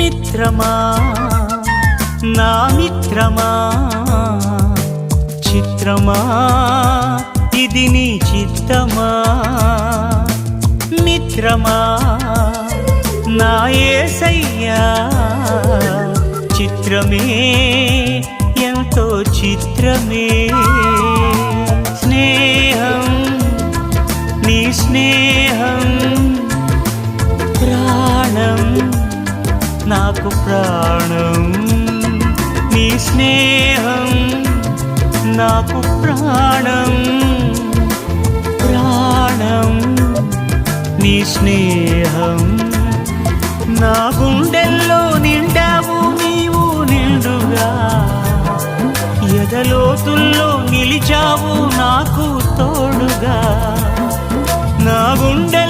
మిత్రమా నా మిత్రమా చిత్రమా ఇది నీ చిత్తమా మిత్రమా నా యేసయ్యా చిత్రమే ఎంతో చిత్రమే స్నేహం నీ స్నేహం ప్రాణం నాకు ప్రాణం నీ స్నేహం నాకు ప్రాణం ప్రాణం నీ స్నేహం నా గుండెల్లో నిండావు నీవు నిండుగా ఎదలోతుల్లో నిలిచావు నాకు తోడుగా నా గుండె